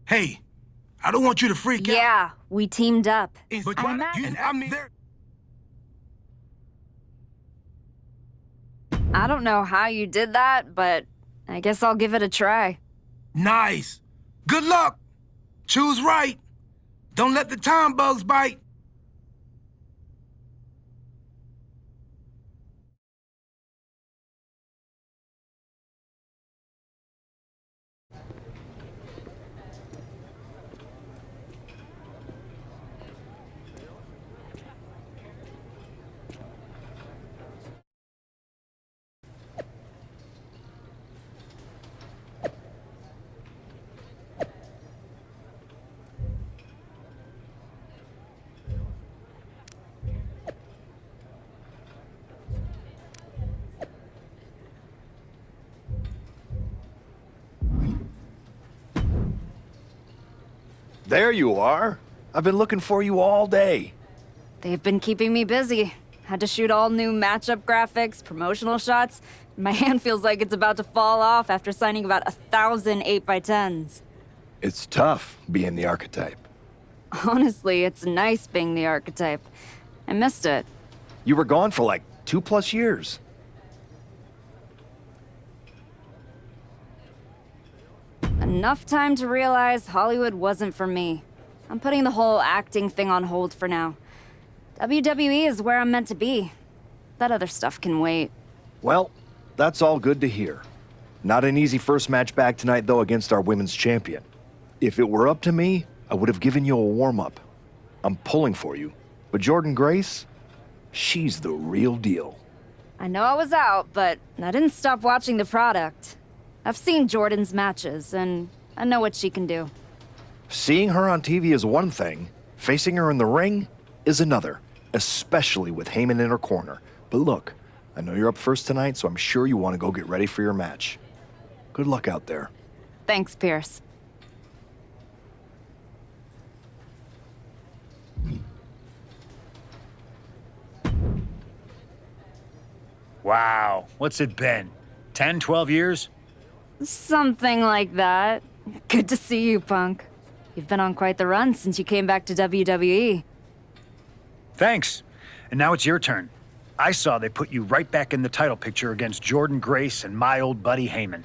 Hey, I don't want you to freak out. Yeah, we teamed up. But I imagine... I don't know how you did that, but I guess I'll give it a try. Nice. Good luck. Choose right. Don't let the time bugs bite. There you are. I've been looking for you all day. They've been keeping me busy. Had to shoot all new matchup graphics, promotional shots. My hand feels like it's about to fall off after signing about 1,000 8x10s. It's tough being the archetype. Honestly, it's nice being the archetype. I missed it. You were gone for like 2+ years. Enough time to realize Hollywood wasn't for me. I'm putting the whole acting thing on hold for now. WWE is where I'm meant to be. That other stuff can wait. Well, that's all good to hear. Not an easy first match back tonight, though, against our women's champion. If it were up to me, I would have given you a warm-up. I'm pulling for you. But Jordan Grace, she's the real deal. I know I was out, but I didn't stop watching the product. I've seen Jordan's matches, and I know what she can do. Seeing her on TV is one thing. Facing her in the ring is another, especially with Heyman in her corner. But look, I know you're up first tonight, so I'm sure you want to go get ready for your match. Good luck out there. Thanks, Pierce. Wow, what's it been? 10, 12 years? Something like that. Good to see you, Punk. You've been on quite the run since you came back to WWE. Thanks. And now it's your turn. I saw they put you right back in the title picture against Jordan Grace and my old buddy Heyman.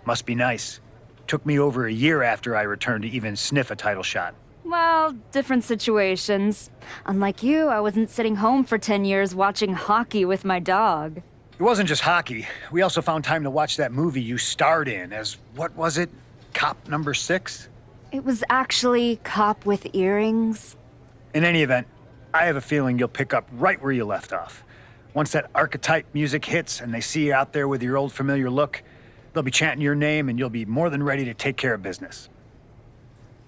Must be nice. Took me over a year after I returned to even sniff a title shot. Well, different situations. Unlike you, I wasn't sitting home for 10 years watching hockey with my dog. It wasn't just hockey. We also found time to watch that movie you starred in as, what was it? Cop number 6? It was actually Cop with Earrings. In any event, I have a feeling you'll pick up right where you left off. Once that archetype music hits and they see you out there with your old familiar look, they'll be chanting your name and you'll be more than ready to take care of business.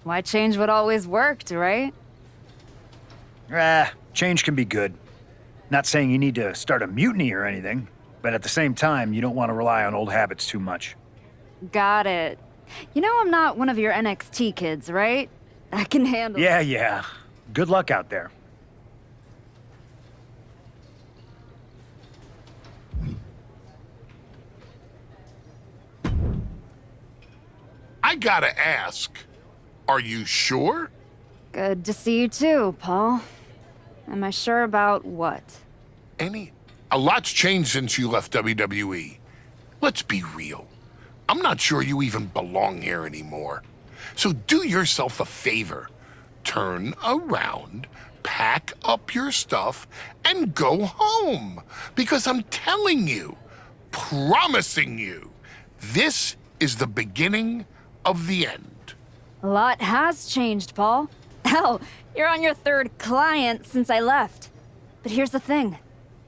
Why change what always worked, right? Change can be good. Not saying you need to start a mutiny or anything, but at the same time, you don't want to rely on old habits too much. Got it. You know I'm not one of your NXT kids, right? I can handle it. Yeah. Good luck out there. I gotta ask, are you sure? Good to see you too, Paul. Am I sure about what? A lot's changed since you left WWE. Let's be real. I'm not sure you even belong here anymore. So do yourself a favor. Turn around, pack up your stuff, and go home. Because I'm telling you, promising you, this is the beginning of the end. A lot has changed, Paul. Hell, you're on your 3rd client since I left. But here's the thing.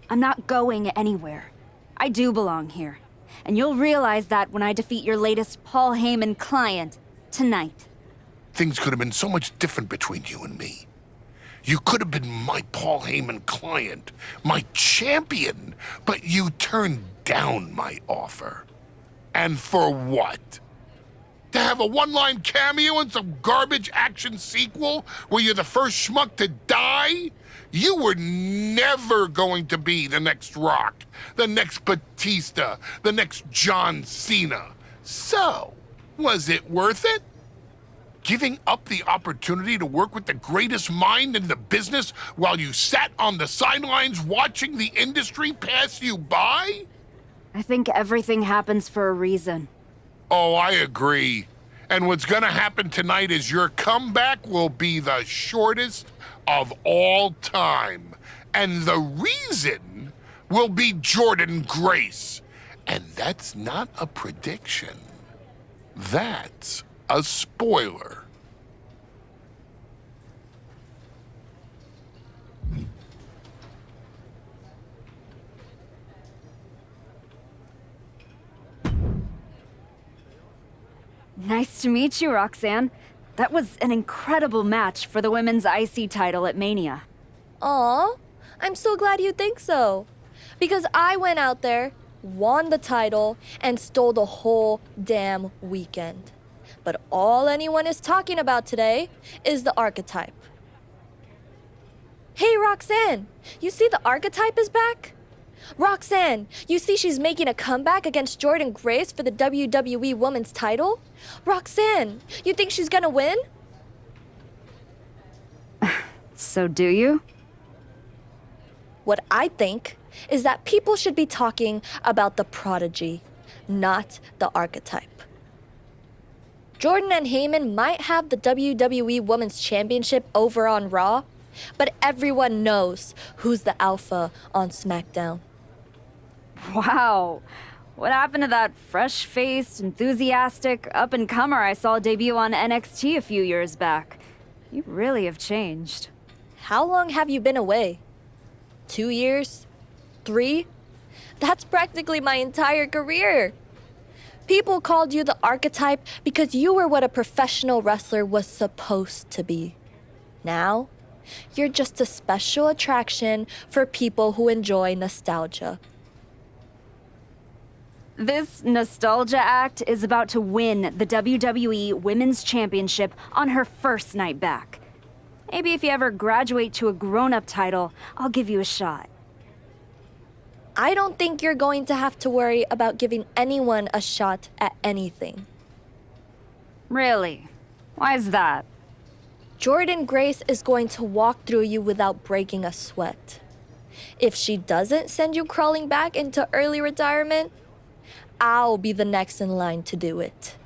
I'm not going anywhere. I do belong here. And you'll realize that when I defeat your latest Paul Heyman client tonight. Things could have been so much different between you and me. You could have been my Paul Heyman client, my champion, but you turned down my offer. And for what? To have a one-line cameo in some garbage action sequel where you're the first schmuck to die? You were never going to be the next Rock, the next Batista, the next John Cena. So, was it worth it? Giving up the opportunity to work with the greatest mind in the business while you sat on the sidelines watching the industry pass you by? I think everything happens for a reason. Oh, I agree. And what's gonna happen tonight is your comeback will be the shortest of all time. And the reason will be Jordan Grace. And that's not a prediction. That's a spoiler. Nice to meet you, Roxanne. That was an incredible match for the women's IC title at Mania. Aw, I'm so glad you think so. Because I went out there, won the title, and stole the whole damn weekend. But all anyone is talking about today is the archetype. Hey, Roxanne, you see the archetype is back? Roxanne, you see she's making a comeback against Jordan Grace for the WWE Women's title? Roxanne, you think she's gonna win? So do you? What I think is that people should be talking about the prodigy, not the archetype. Jordan and Heyman might have the WWE Women's Championship over on Raw, but everyone knows who's the alpha on SmackDown. Wow. What happened to that fresh-faced, enthusiastic up-and-comer I saw debut on NXT a few years back? You really have changed. How long have you been away? 2 years? 3? That's practically my entire career. People called you the archetype because you were what a professional wrestler was supposed to be. Now, you're just a special attraction for people who enjoy nostalgia. This nostalgia act is about to win the WWE Women's Championship on her first night back. Maybe if you ever graduate to a grown-up title, I'll give you a shot. I don't think you're going to have to worry about giving anyone a shot at anything. Really? Why is that? Jordan Grace is going to walk through you without breaking a sweat. If she doesn't send you crawling back into early retirement, I'll be the next in line to do it.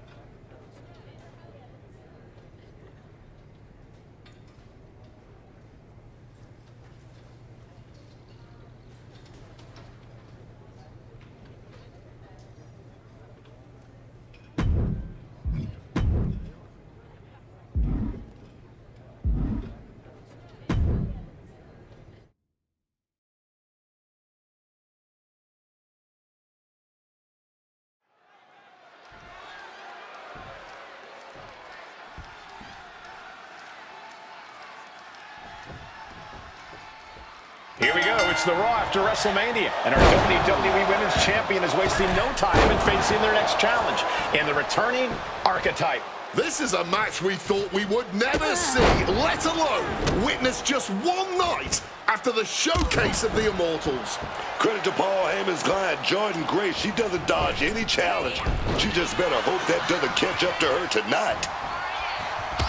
Here we go, it's the Raw after WrestleMania, and our WWE Women's Champion is wasting no time in facing their next challenge in the returning archetype. This is a match we thought we would never see, let alone witness just one night after the showcase of the Immortals. Credit to Paul Heyman's client, Jordan Grace. She doesn't dodge any challenge. She just better hope that doesn't catch up to her tonight.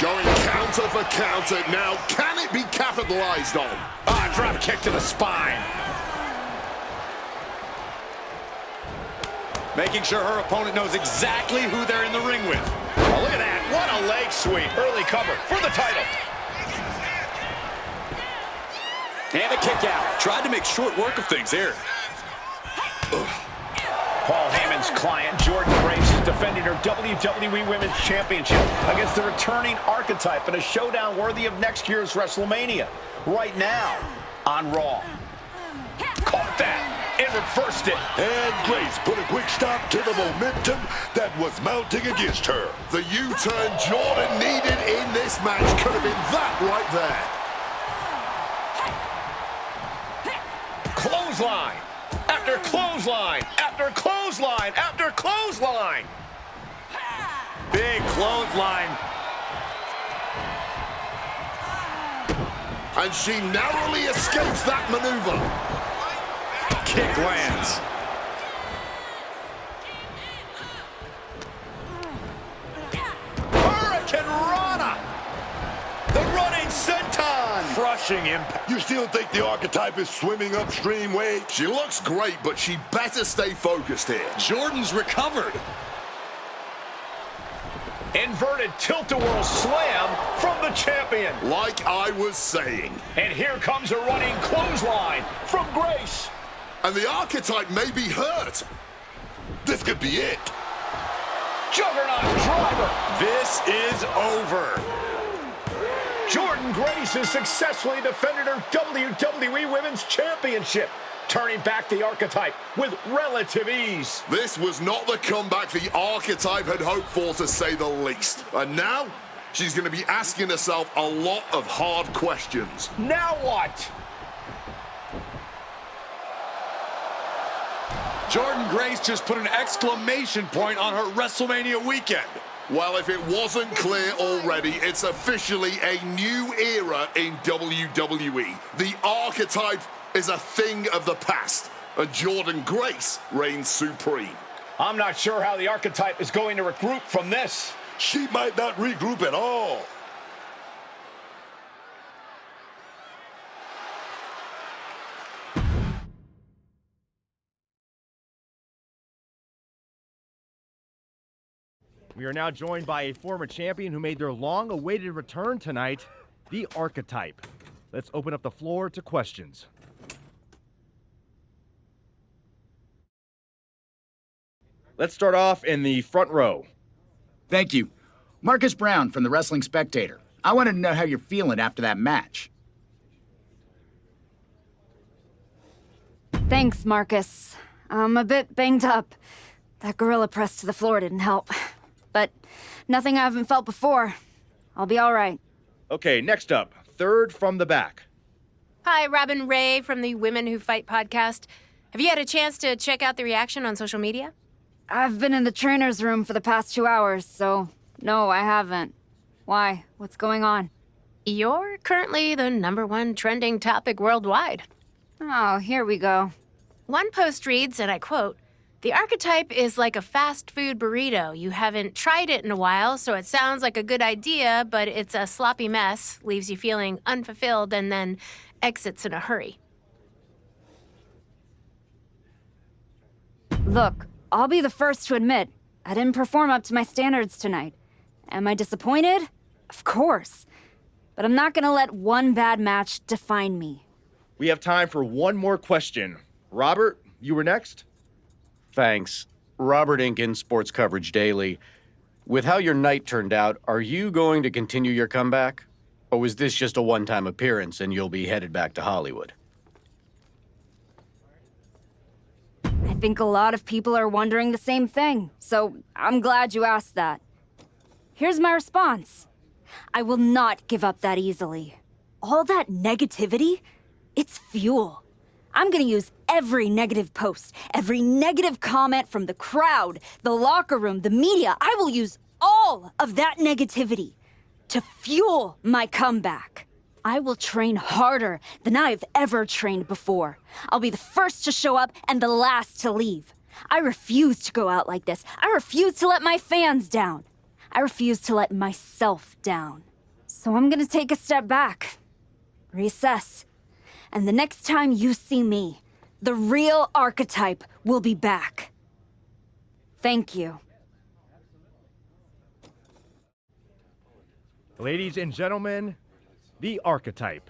Going counter for counter now. Can it be capitalized on? Ah, drop kick to the spine. Making sure her opponent knows exactly who they're in the ring with. Oh, look at that. What a leg sweep. Early cover for the title. And a kick out. Tried to make short work of things here. Paul Heyman's client, Jordan Grace, is defending her WWE Women's Championship against the returning archetype in a showdown worthy of next year's WrestleMania. Right now on Raw. Caught that and reversed it. And Grace put a quick stop to the momentum that was mounting against her. The U-turn Jordan needed in this match could have been that right there. Clothesline after clothesline after clothesline after clothesline. Big clothesline. And she narrowly escapes that maneuver. Kick lands. Hurricane Rana. crushing impact. You still think the archetype is swimming upstream, Wade? She looks great, but she better stay focused here. Jordan's recovered. Inverted tilt-a-whirl slam from the champion. Like I was saying. And here comes a running clothesline from Grace. And the archetype may be hurt. This could be it. Juggernaut driver. This is over. Jordan Grace has successfully defended her WWE Women's Championship, turning back the archetype with relative ease. This was not the comeback the archetype had hoped for, to say the least. And now, she's going to be asking herself a lot of hard questions. Now what? Jordan Grace just put an exclamation point on her WrestleMania weekend. Well, if it wasn't clear already, it's officially a new era in WWE. The archetype is a thing of the past, and Jordan Grace reigns supreme. I'm not sure how the archetype is going to regroup from this. She might not regroup at all. We are now joined by a former champion who made their long-awaited return tonight, the Archetype. Let's open up the floor to questions. Let's start off in the front row. Thank you. Marcus Brown from the Wrestling Spectator. I wanted to know how you're feeling after that match. Thanks, Marcus. I'm a bit banged up. That gorilla press to the floor didn't help. But nothing I haven't felt before. I'll be all right. Okay, next up, third from the back. Hi, Robin Ray from the Women Who Fight podcast. Have you had a chance to check out the reaction on social media? I've been in the trainer's room for the past 2 hours, so no, I haven't. Why? What's going on? You're currently the #1 trending topic worldwide. Oh, here we go. One post reads, and I quote, "The archetype is like a fast food burrito. You haven't tried it in a while, so it sounds like a good idea, but it's a sloppy mess, leaves you feeling unfulfilled, and then exits in a hurry." Look, I'll be the first to admit, I didn't perform up to my standards tonight. Am I disappointed? Of course. But I'm not gonna let one bad match define me. We have time for one more question. Robert, you were next? Thanks. Robert Inkin, Sports Coverage Daily. With how your night turned out, are you going to continue your comeback? Or was this just a one-time appearance and you'll be headed back to Hollywood? I think a lot of people are wondering the same thing, so I'm glad you asked that. Here's my response. I will not give up that easily. All that negativity, it's fuel. I'm gonna use every negative post, every negative comment from the crowd, the locker room, the media. I will use all of that negativity to fuel my comeback. I will train harder than I've ever trained before. I'll be the first to show up and the last to leave. I refuse to go out like this. I refuse to let my fans down. I refuse to let myself down. So I'm gonna take a step back, reassess, and the next time you see me, the real archetype will be back. Thank you. Ladies and gentlemen, the Archetype.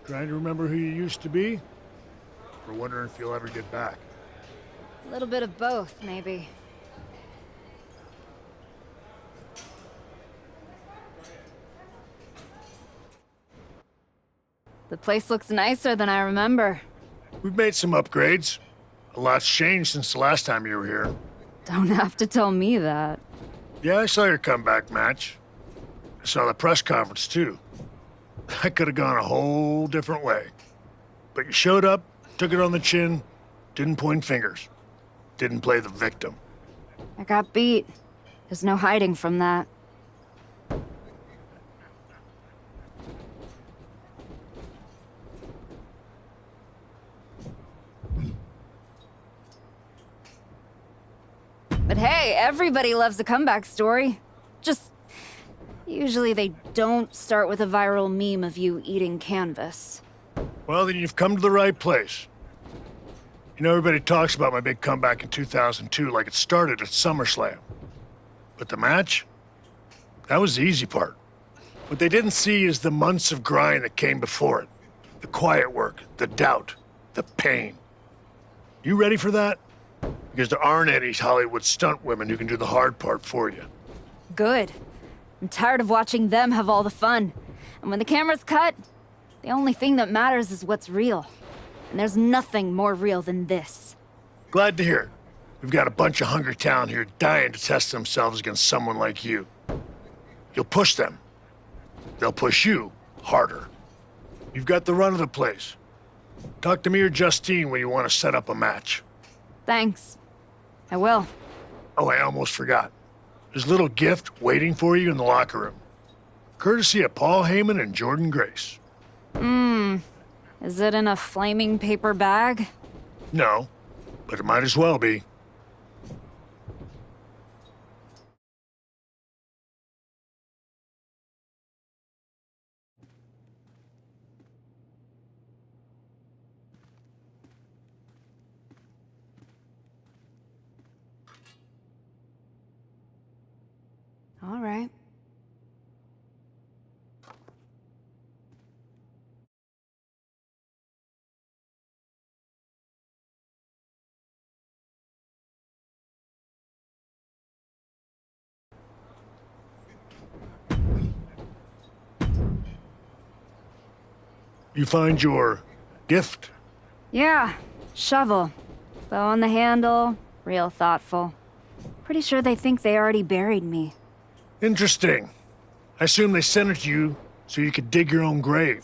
Trying to remember who you used to be? Or wondering if you'll ever get back? A little bit of both, maybe. The place looks nicer than I remember. We've made some upgrades. A lot's changed since the last time you were here. Don't have to tell me that. Yeah, I saw your comeback match. I saw the press conference, too. I could have gone a whole different way. But you showed up, took it on the chin, didn't point fingers, didn't play the victim. I got beat. There's no hiding from that. Hey, everybody loves a comeback story. Just, usually they don't start with a viral meme of you eating canvas. Well, then you've come to the right place. You know, everybody talks about my big comeback in 2002 like it started at SummerSlam. But the match? That was the easy part. What they didn't see is the months of grind that came before it. The quiet work, the doubt, the pain. You ready for that? Because there aren't any Hollywood stunt women who can do the hard part for you. Good. I'm tired of watching them have all the fun. And when the camera's cut, the only thing that matters is what's real. And there's nothing more real than this. Glad to hear it. We've got a bunch of hungry talent here dying to test themselves against someone like you. You'll push them. They'll push you harder. You've got the run of the place. Talk to me or Justine when you want to set up a match. Thanks. I will. Oh, I almost forgot. There's a little gift waiting for you in the locker room. Courtesy of Paul Heyman and Jordan Grace. Is it in a flaming paper bag? No, but it might as well be. All right. You find your gift? Yeah, shovel. Bow on the handle, real thoughtful. Pretty sure they think they already buried me. Interesting. I assume they sent it to you so you could dig your own grave.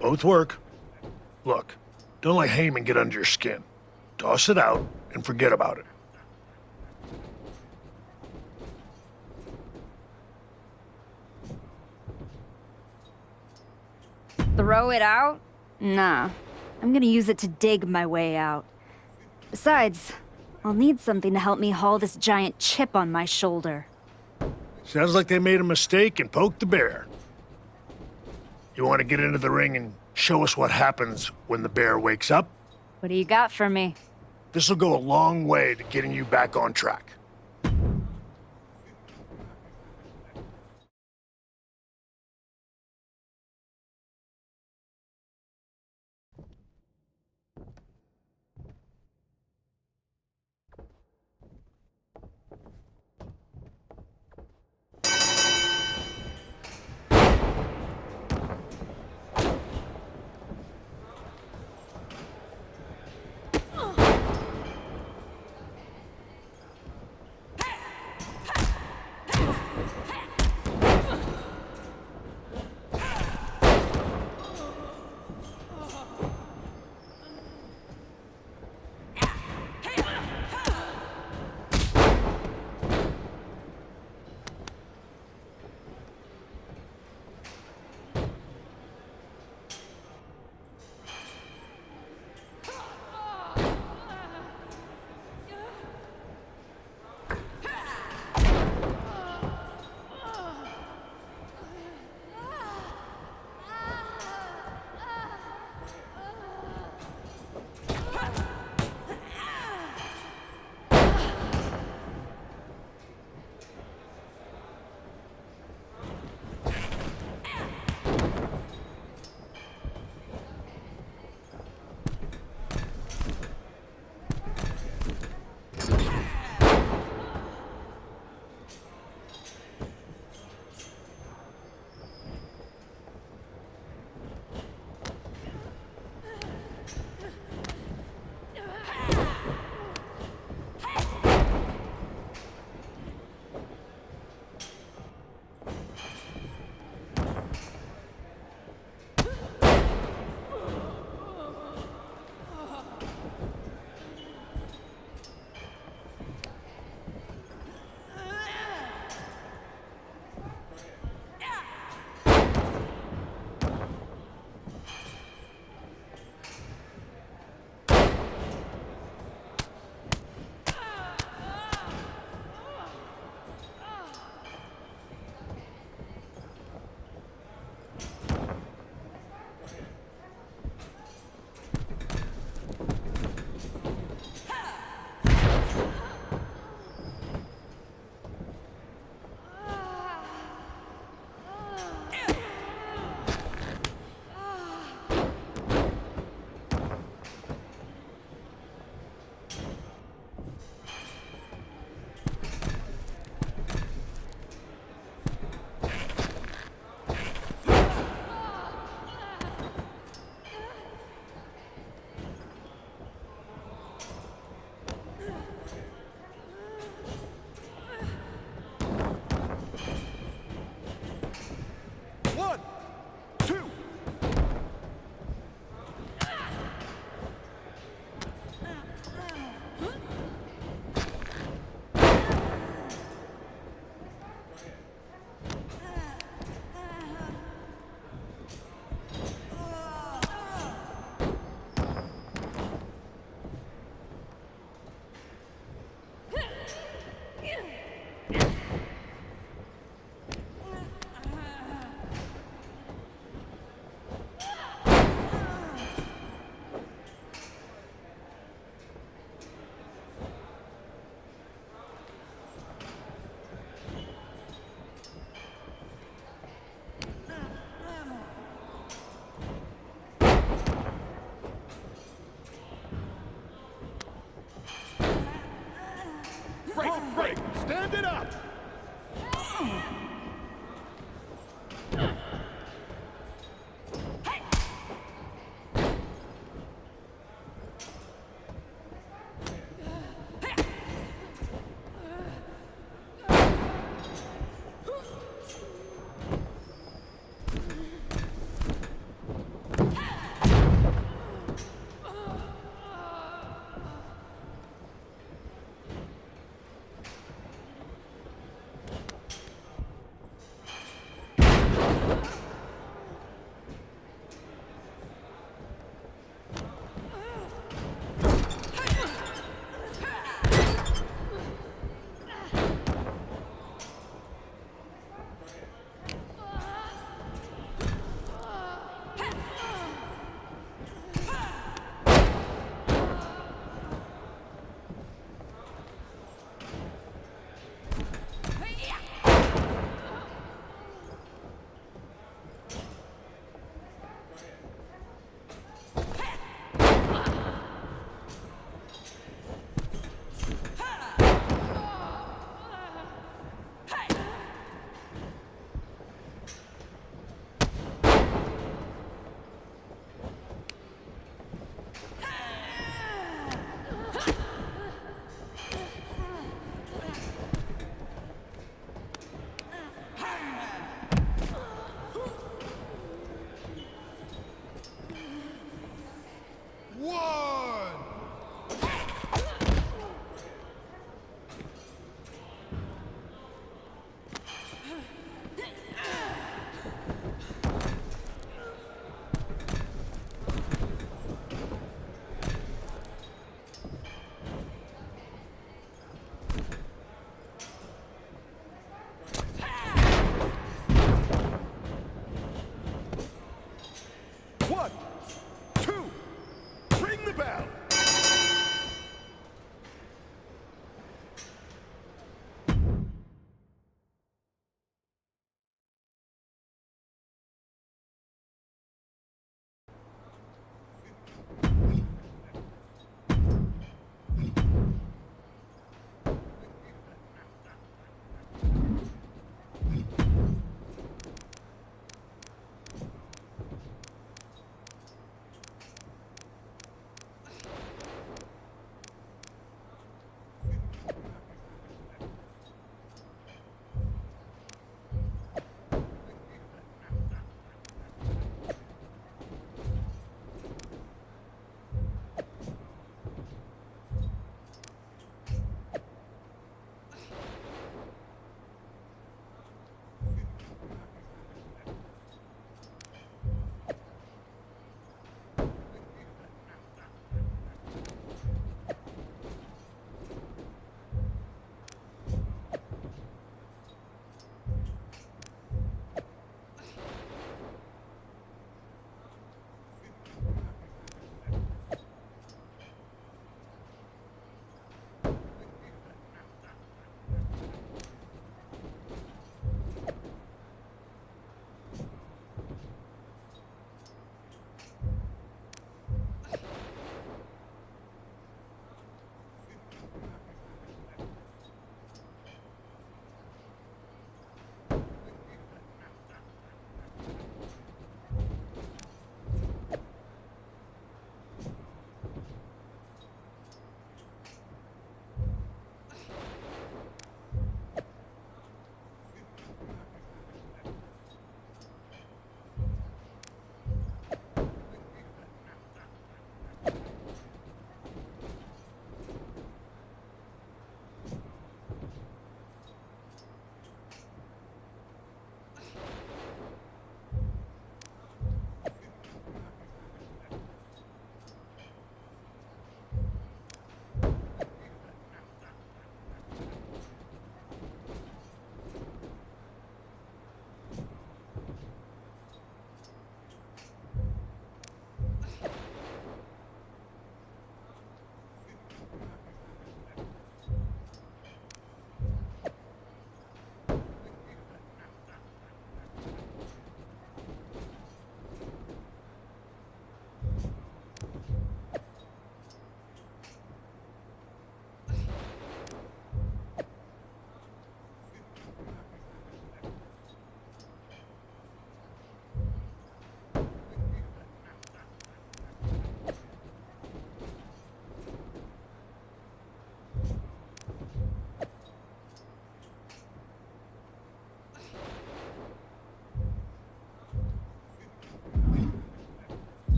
Both work. Look, don't let Heyman get under your skin. Toss it out and forget about it. Throw it out? Nah. I'm gonna use it to dig my way out. Besides, I'll need something to help me haul this giant chip on my shoulder. Sounds like they made a mistake and poked the bear. You want to get into the ring and show us what happens when the bear wakes up? What do you got for me? This'll go a long way to getting you back on track.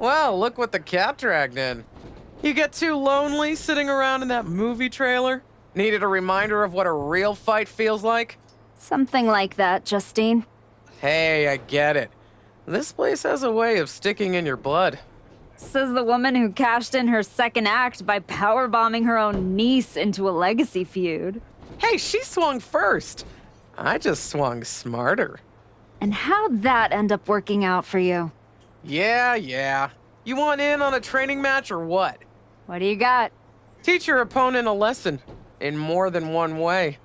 Well, look what the cat dragged in. You get too lonely sitting around in that movie trailer? Needed a reminder of what a real fight feels like? Something like that, Justine. Hey, I get it. This place has a way of sticking in your blood. Says the woman who cashed in her second act by powerbombing her own niece into a legacy feud. Hey, she swung first. I just swung smarter. And how'd that end up working out for you? Yeah. You want in on a training match or what? What do you got? Teach your opponent a lesson in more than one way.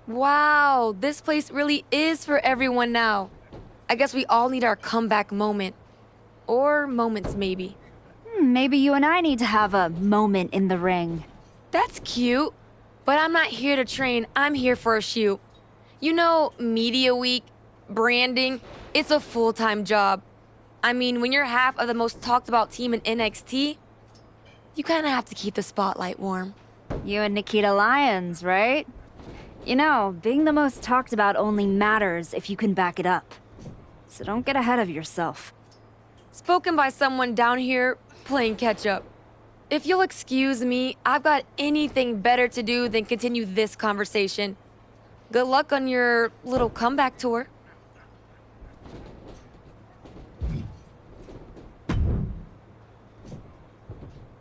Wow, this place really is for everyone now. I guess we all need our comeback moment. Or moments, maybe. Maybe you and I need to have a moment in the ring. That's cute. But I'm not here to train, I'm here for a shoot. You know, media week, branding, it's a full-time job. I mean, when you're half of the most talked about team in NXT, you kind of have to keep the spotlight warm. You and Nikita Lyons, right? You know, being the most talked about only matters if you can back it up. So don't get ahead of yourself. Spoken by someone down here playing catch-up. If you'll excuse me, I've got anything better to do than continue this conversation. Good luck on your little comeback tour.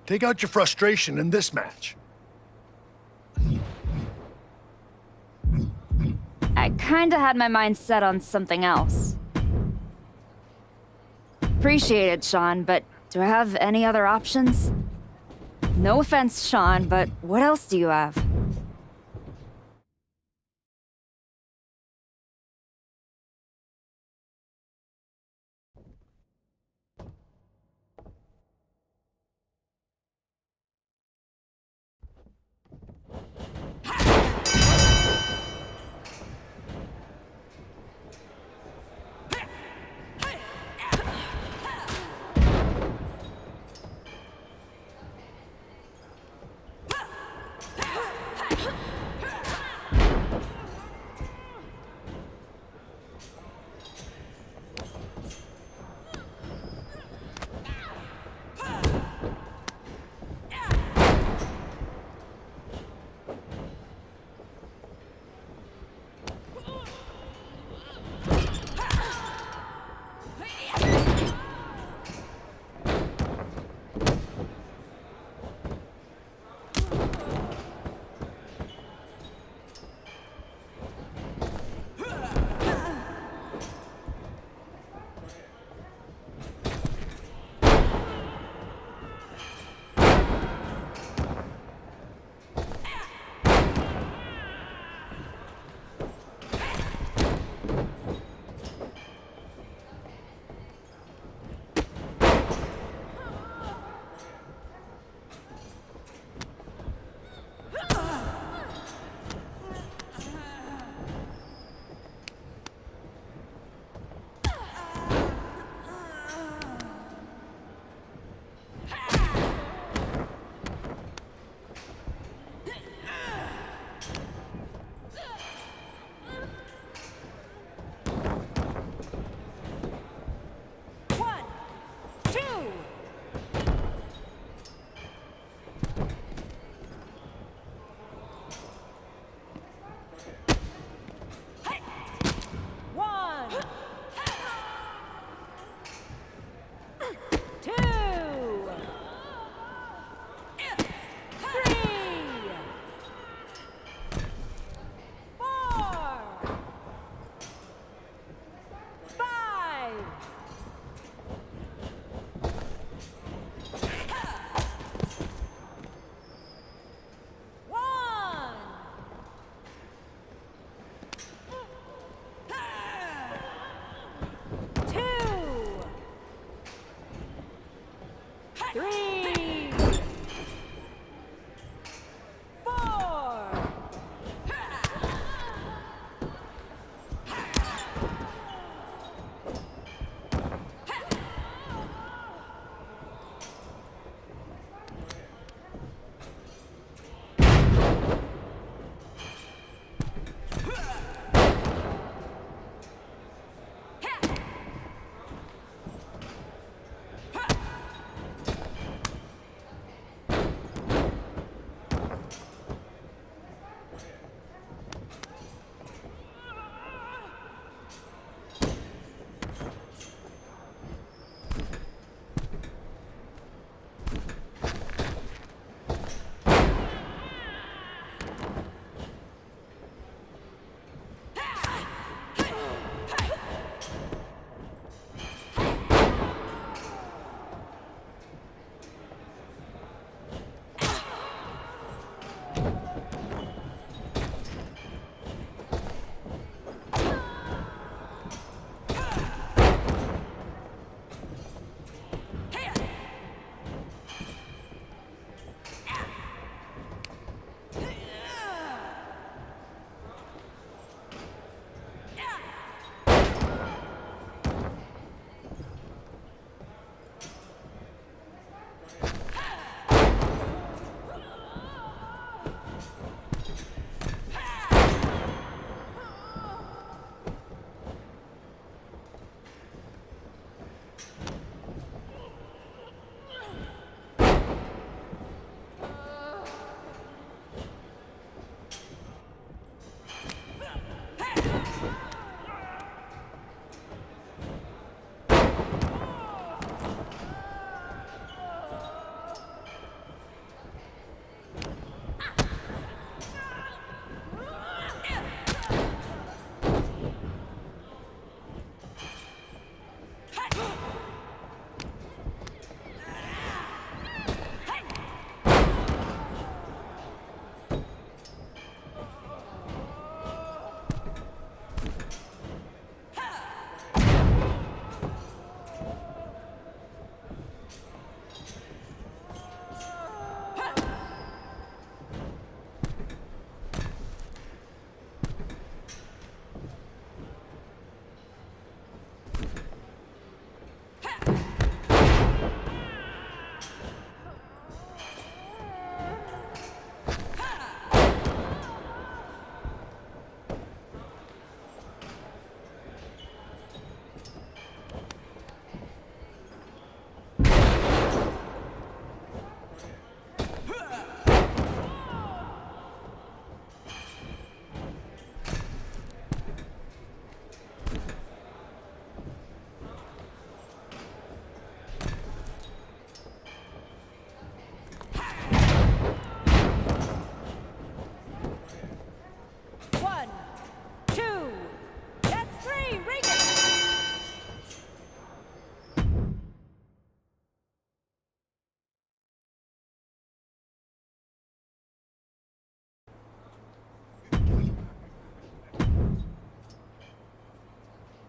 Take out your frustration in this match. I kinda had my mind set on something else. Appreciate it, Sean, but do I have any other options? No offense, Sean, but what else do you have?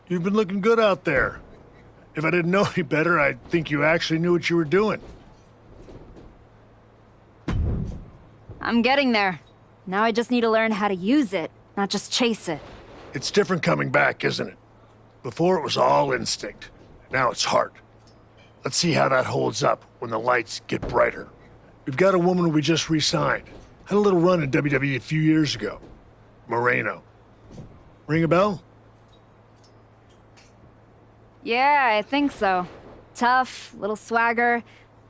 You've been looking good out there. If I didn't know any better, I'd think you actually knew what you were doing. I'm getting there. Now I just need to learn how to use it, not just chase it. It's different coming back, isn't it? Before it was all instinct. Now it's heart. Let's see how that holds up when the lights get brighter. We've got a woman we just re-signed. Had a little run in WWE a few years ago. Moreno. Ring a bell? Yeah, I think so. Tough, little swagger.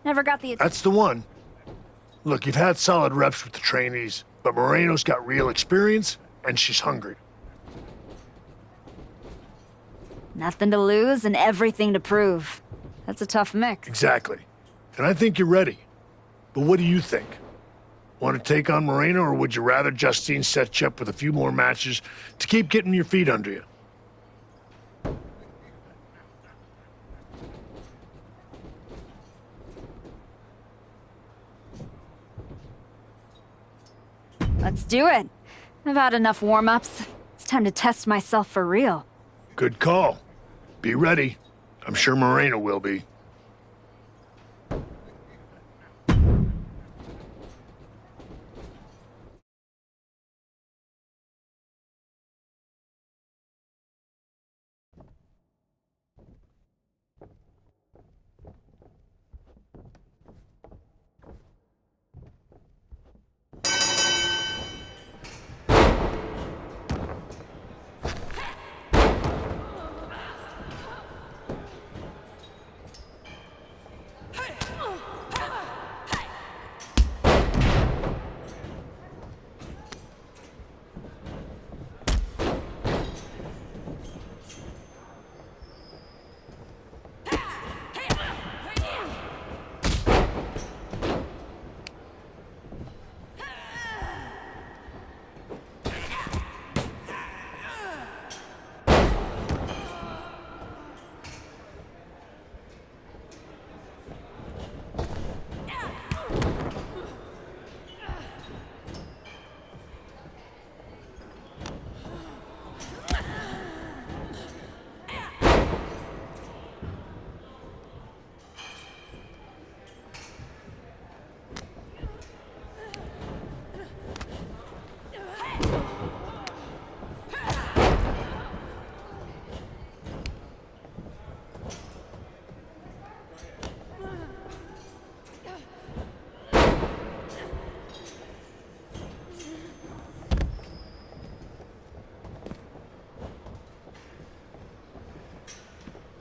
Never got the... That's the one. Look, you've had solid reps with the trainees, but Moreno's got real experience, and she's hungry. Nothing to lose and everything to prove. That's a tough mix. Exactly. And I think you're ready. But what do you think? Want to take on Moreno, or would you rather Justine set you up with a few more matches to keep getting your feet under you? Let's do it. I've had enough warm-ups. It's time to test myself for real. Good call. Be ready. I'm sure Moreno will be.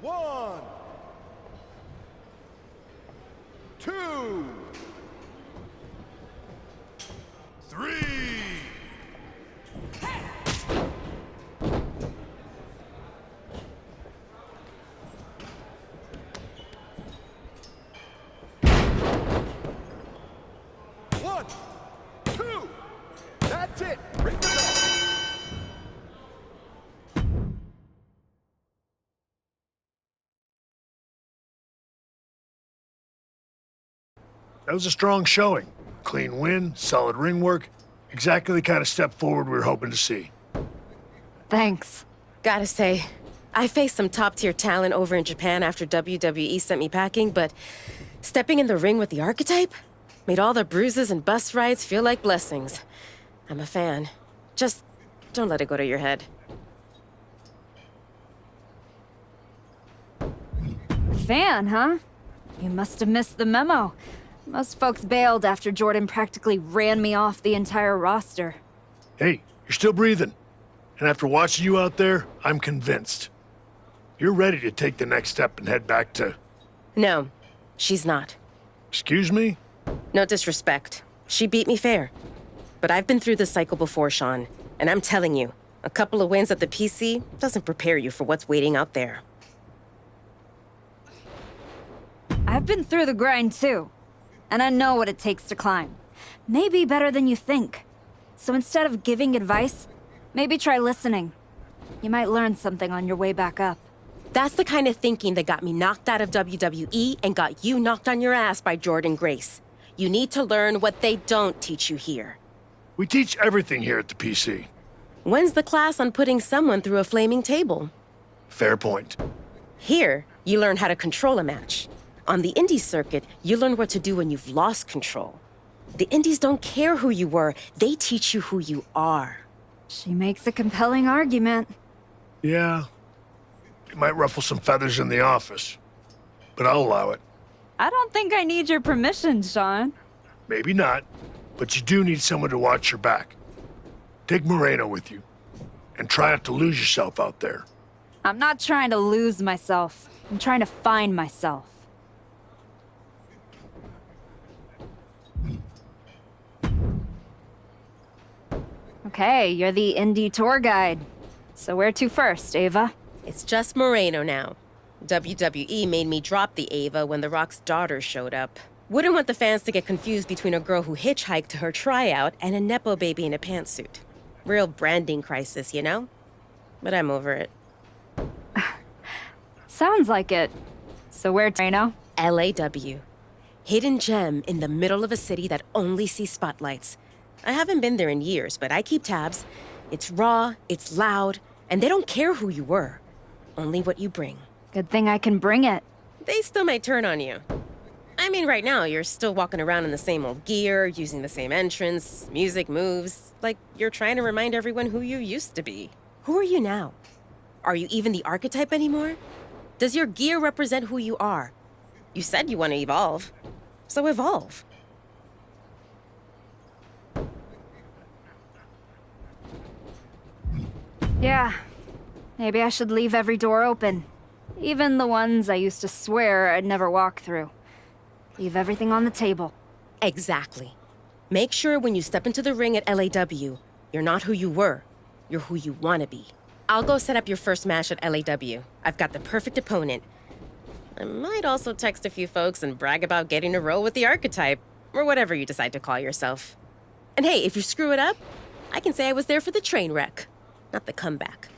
One, two, three. One, two. That's it. Ring the bell. That was a strong showing. Clean win, solid ring work. Exactly the kind of step forward we were hoping to see. Thanks. Gotta say, I faced some top-tier talent over in Japan after WWE sent me packing, but stepping in the ring with the Archetype made all the bruises and bus rides feel like blessings. I'm a fan. Just don't let it go to your head. Fan, huh? You must have missed the memo. Most folks bailed after Jordan practically ran me off the entire roster. Hey, you're still breathing. And after watching you out there, I'm convinced. You're ready to take the next step and head back to... No, she's not. Excuse me? No disrespect. She beat me fair. But I've been through this cycle before, Sean. And I'm telling you, a couple of wins at the PC doesn't prepare you for what's waiting out there. I've been through the grind too. And I know what it takes to climb. Maybe better than you think. So instead of giving advice, maybe try listening. You might learn something on your way back up. That's the kind of thinking that got me knocked out of WWE and got you knocked on your ass by Jordan Grace. You need to learn what they don't teach you here. We teach everything here at the PC. When's the class on putting someone through a flaming table? Fair point. Here, you learn how to control a match. On the indie circuit, you learn what to do when you've lost control. The indies don't care who you were, they teach you who you are. She makes a compelling argument. Yeah. It might ruffle some feathers in the office, but I'll allow it. I don't think I need your permission, Sean. Maybe not, but you do need someone to watch your back. Take Moreno with you, and try not to lose yourself out there. I'm not trying to lose myself. I'm trying to find myself. Okay, you're the indie tour guide. So where to first, Ava? It's just Moreno now. WWE made me drop the Ava when The Rock's daughter showed up. Wouldn't want the fans to get confused between a girl who hitchhiked to her tryout and a Nepo baby in a pantsuit. Real branding crisis, you know? But I'm over it. Sounds like it. So where to, Moreno? LAW. Hidden gem in the middle of a city that only sees spotlights. I haven't been there in years, but I keep tabs. It's raw, it's loud, and they don't care who you were. Only what you bring. Good thing I can bring it. They still might turn on you. I mean, right now, you're still walking around in the same old gear, using the same entrance, music moves, like you're trying to remind everyone who you used to be. Who are you now? Are you even the archetype anymore? Does your gear represent who you are? You said you want to evolve, so evolve. Yeah, maybe I should leave every door open. Even the ones I used to swear I'd never walk through. Leave everything on the table. Exactly. Make sure when you step into the ring at LAW, you're not who you were. You're who you want to be. I'll go set up your first match at LAW. I've got the perfect opponent. I might also text a few folks and brag about getting a role with the archetype, or whatever you decide to call yourself. And hey, if you screw it up, I can say I was there for the train wreck, not the comeback.